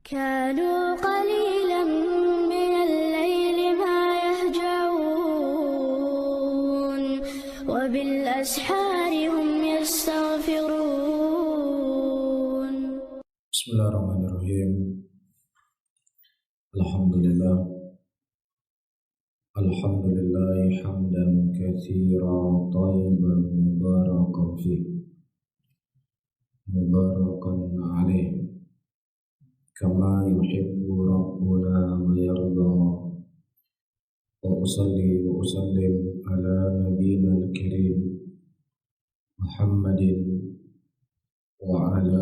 كانوا قليلا من الليل ما يهجعون وبالأسحار هم يستغفرون. بسم الله الرحمن الرحيم. الحمد لله حمدا كثيرا طيبا مباركا فيه مباركا عليه كما يحب ربنا ويرضى. وأصلي وأسلم على نبينا الكريم محمد وعلى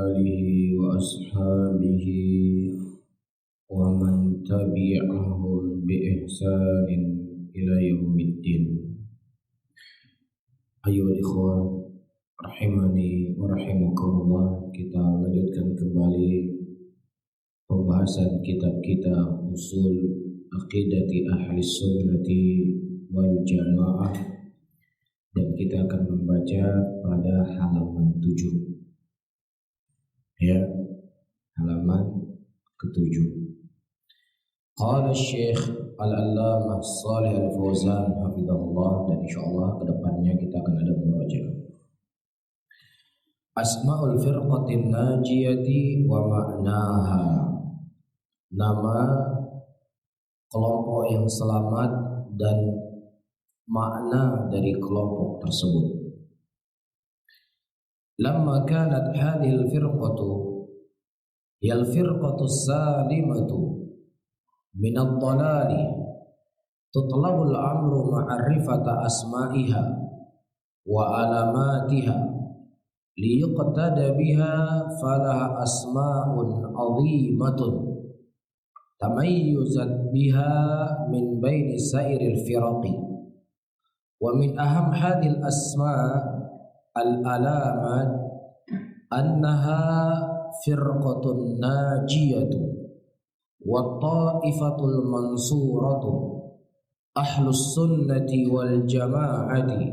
آله وأصحابه ومن تبعهم بإحسان إلى يوم الدين. Ayo ikhwan rahimani wa rahimakumullah, kita lanjutkan kembali pembahasan kitab-kitab usul aqidati ahli sunnati wal jamaah, dan kita akan membaca pada halaman 7 ya, halaman ke-7. Qala Syekh Al-Allamah Shalih Al-Fauzan hafizahullah, dan insyaallah kedepannya kita akan ada murajaah. Asma'ul firqatin najiyati wa ma'naha, nama kelompok yang selamat dan makna dari kelompok tersebut. Lamma kanat hadhil firqatu yal firqatu salimatu min ad-dhalali tutlabul amru ma'rifata asma'iha wa alamatiha liyuqtada biha falaha asma'un 'azimatun tamayyuzat biha min baini sairil firaqi. Wa min aham hadhil asma' al-alamat annaha firqatun najiyatu wa ta'ifatul mansuratu ahlus sunnati wal jama'ati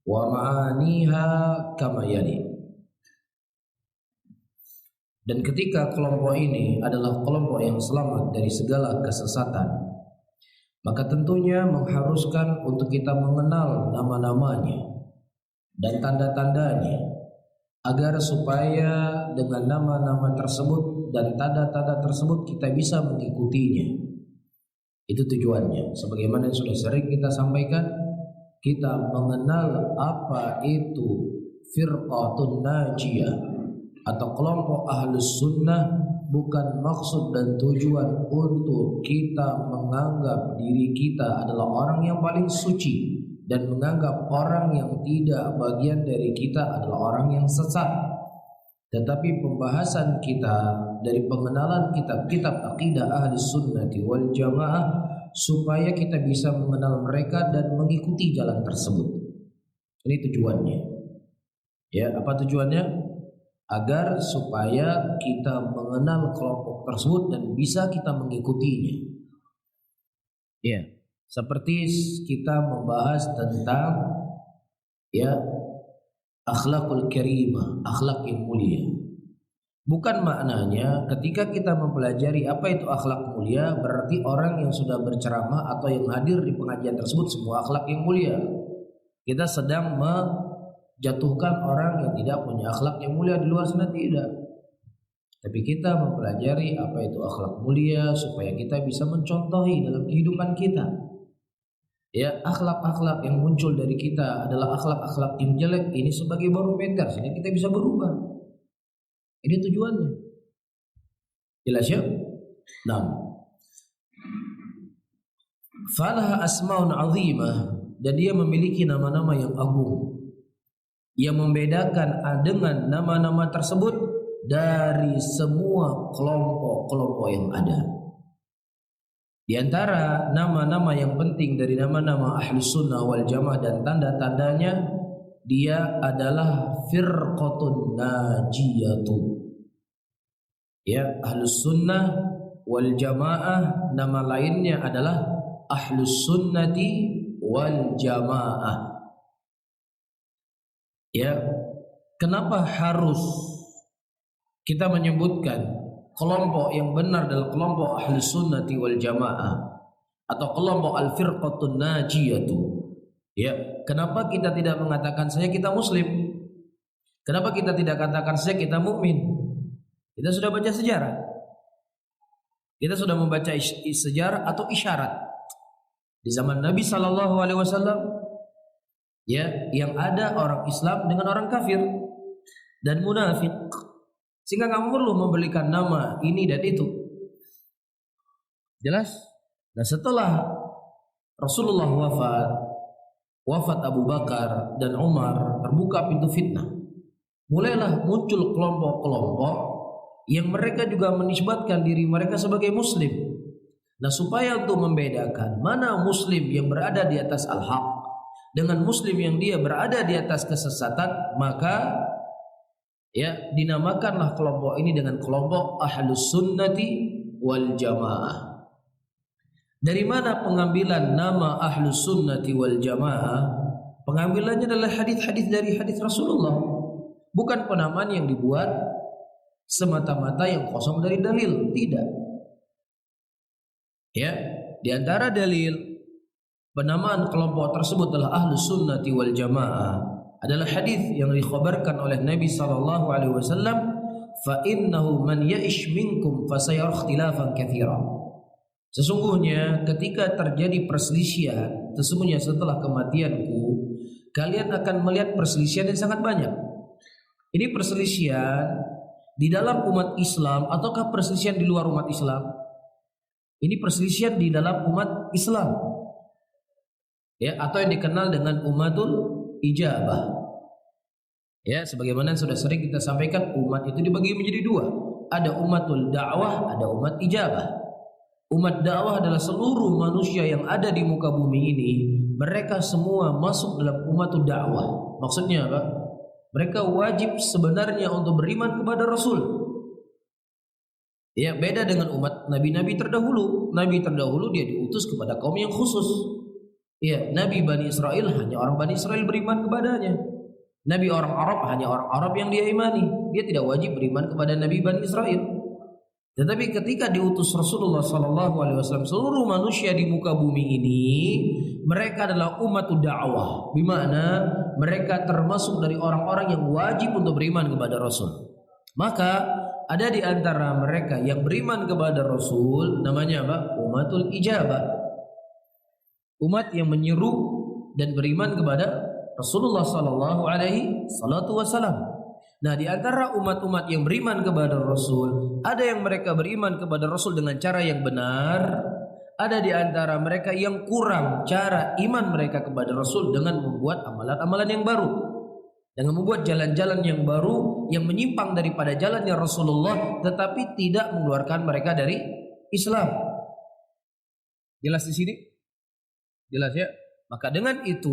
wa ma'aniha kama yali. Dan ketika kelompok ini adalah kelompok yang selamat dari segala kesesatan, maka tentunya mengharuskan untuk kita mengenal nama-namanya dan tanda-tandanya, agar supaya dengan nama-nama tersebut dan tanda-tanda tersebut kita bisa mengikutinya. Itu tujuannya. Sebagaimana yang sudah sering kita sampaikan, kita mengenal apa itu firqatun najiyah atau kelompok ahlus sunnah bukan maksud dan tujuan untuk kita menganggap diri kita adalah orang yang paling suci dan menganggap orang yang tidak bagian dari kita adalah orang yang sesat. Tetapi pembahasan kita dari pengenalan kitab-kitab akidah ahli sunnati wal jamaah supaya kita bisa mengenal mereka dan mengikuti jalan tersebut. Ini tujuannya. Ya, apa tujuannya? Agar supaya kita mengenal kelompok tersebut dan bisa kita mengikutinya. Ya, seperti kita membahas tentang ya akhlakul karimah, akhlak yang mulia. Bukan maknanya ketika kita mempelajari apa itu akhlak mulia berarti orang yang sudah berceramah atau yang hadir di pengajian tersebut semua akhlak yang mulia. Kita sedang menjatuhkan orang yang tidak punya akhlak yang mulia di luar sana, tidak. Tapi kita mempelajari apa itu akhlak mulia supaya kita bisa mencontohi dalam kehidupan kita. Ya, akhlak-akhlak yang muncul dari kita adalah akhlak-akhlak yang jelek, ini sebagai barometer sehingga kita bisa berubah. Ini tujuannya. Jelas ya? Nah, falaha asmaun azimah, dan dia memiliki nama-nama yang agung yang membedakan dengan nama-nama tersebut dari semua kelompok-kelompok yang ada. Di antara nama-nama yang penting dari nama-nama ahli sunnah wal jamaah dan tanda-tandanya, dia adalah firqatun najiyatu. Ya, ahli sunnah wal jamaah nama lainnya adalah ahli sunnati wal jamaah. Ya, kenapa harus kita menyebutkan kelompok yang benar adalah kelompok Ahlus Sunnati wal Jamaah atau kelompok Al-Firqatun Najiyatu. Ya, kenapa kita tidak mengatakan saja kita muslim? Kenapa kita tidak katakan saja kita mukmin? Kita sudah baca sejarah. Kita sudah membaca sejarah atau isyarat di zaman Nabi sallallahu alaihi wasallam, ya, yang ada orang Islam dengan orang kafir dan munafik. Sehingga kamu perlu memberikan nama ini dan itu. Jelas? Nah, setelah Rasulullah wafat Abu Bakar dan Umar, terbuka pintu fitnah. Mulailah muncul kelompok-kelompok yang mereka juga menisbatkan diri mereka sebagai muslim. Nah, supaya untuk membedakan mana muslim yang berada di atas al-haq dengan muslim yang dia berada di atas kesesatan, maka ya dinamakanlah kelompok ini dengan kelompok Ahlus Sunnati wal Jamaah. Dari mana pengambilan nama Ahlus Sunnati wal Jamaah? Pengambilannya adalah hadis-hadis dari hadis Rasulullah, bukan penamaan yang dibuat semata-mata yang kosong dari dalil, tidak. Ya, di antara dalil penamaan kelompok tersebut adalah Ahlus Sunnati wal Jamaah adalah hadis yang dikhabarkan oleh Nabi sallallahu alaihi wasallam, fa innahu man ya'ish minkum fasayara ikhtilafan katsiran. Sesungguhnya ketika terjadi perselisihan, sesungguhnya setelah kematianku kalian akan melihat perselisihan yang sangat banyak. Ini perselisihan di dalam umat Islam ataukah perselisihan di luar umat Islam? Ini perselisihan di dalam umat Islam, ya, atau yang dikenal dengan umatul ijabah. Ya, sebagaimana sudah sering kita sampaikan, umat itu dibagi menjadi dua. Ada umatul dakwah, ada umat ijabah. Umat dakwah adalah seluruh manusia yang ada di muka bumi ini. Mereka semua masuk dalam umatul dakwah. Maksudnya apa? Mereka wajib sebenarnya untuk beriman kepada Rasul. Ya, beda dengan umat nabi-nabi terdahulu. Nabi terdahulu dia diutus kepada kaum yang khusus. Ya, Nabi Bani Israel hanya orang Bani Israel beriman kepadanya. Nabi orang Arab hanya orang Arab yang dia imani. Dia tidak wajib beriman kepada Nabi Bani Israel. Tetapi ketika diutus Rasulullah sallallahu alaihi wasallam, seluruh manusia di muka bumi ini mereka adalah umatud dakwah, di mana mereka termasuk dari orang-orang yang wajib untuk beriman kepada Rasul. Maka ada di antara mereka yang beriman kepada Rasul, namanya apa? Umatul ijabah. Umat yang menyeru dan beriman kepada Rasulullah sallallahu alaihi wasallam. Nah, di antara umat-umat yang beriman kepada Rasul, ada yang mereka beriman kepada Rasul dengan cara yang benar, ada di antara mereka yang kurang cara iman mereka kepada Rasul dengan membuat amalan-amalan yang baru, dengan membuat jalan-jalan yang baru yang menyimpang daripada jalannya Rasulullah, tetapi tidak mengeluarkan mereka dari Islam. Jelas di sini? Jelas ya? Maka dengan itu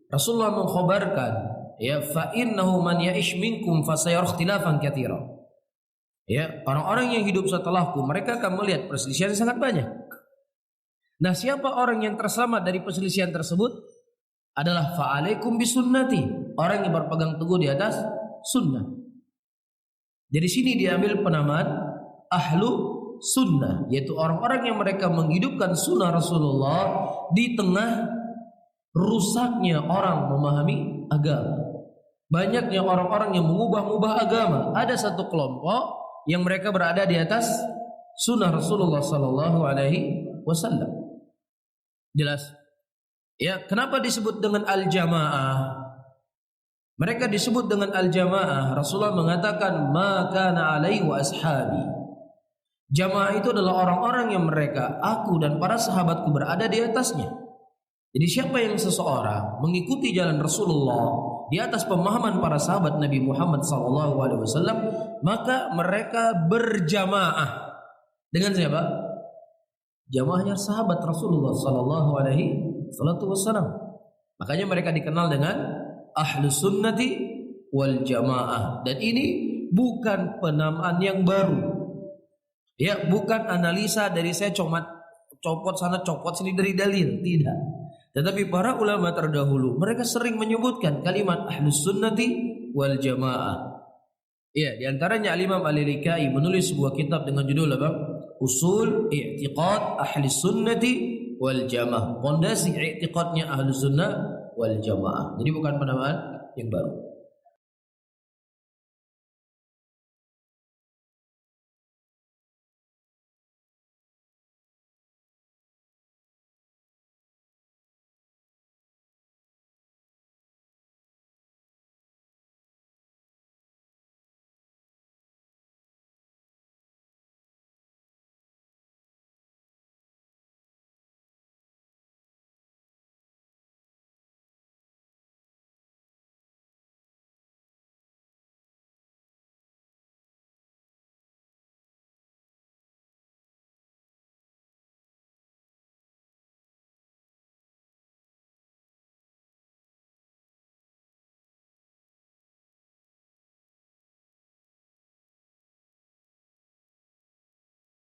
Rasulullah mengkhabarkan, ya, fa innahu man ya'ish minkum fasayara ikhtilafan katsiran. Ya, orang-orang yang hidup setelahku mereka akan melihat perselisihan yang sangat banyak. Nah, siapa orang yang terselamat dari perselisihan tersebut? Adalah fa'alaikum bisunnati, orang yang berpegang teguh di atas sunnah. Dari sini diambil penamaan ahlu sunnah, yaitu orang-orang yang mereka menghidupkan sunnah Rasulullah di tengah rusaknya orang memahami agama. Banyaknya orang-orang yang mengubah-ubah agama. Ada satu kelompok yang mereka berada di atas sunnah Rasulullah sallallahu alaihi wasallam. Jelas? Ya, kenapa disebut dengan al-jamaah? Mereka disebut dengan al-jamaah. Rasulullah mengatakan, "Ma kana alaihi wa ashabi." Jamaah itu adalah orang-orang yang mereka, aku dan para sahabatku berada di atasnya. Jadi siapa yang seseorang mengikuti jalan Rasulullah di atas pemahaman para sahabat Nabi Muhammad SAW, maka mereka berjamaah dengan siapa? Jamaahnya sahabat Rasulullah SAW. Makanya mereka dikenal dengan Ahlus Sunnati wal Jamaah. Dan ini bukan penamaan yang baru. Ya, bukan analisa dari saya copot sana copot sini dari dalil, tidak. Tetapi para ulama terdahulu mereka sering menyebutkan kalimat Ahlus Sunnati wal Jamaah. Iya, di antaranya Al-Imam Al-Lalikai menulis sebuah kitab dengan judul apa? Usul I'tiqad Ahli Sunnati wal Jamaah. Pondasi i'tiqadnya Ahli Sunnah wal Jamaah. Jadi bukan penamaan yang baru.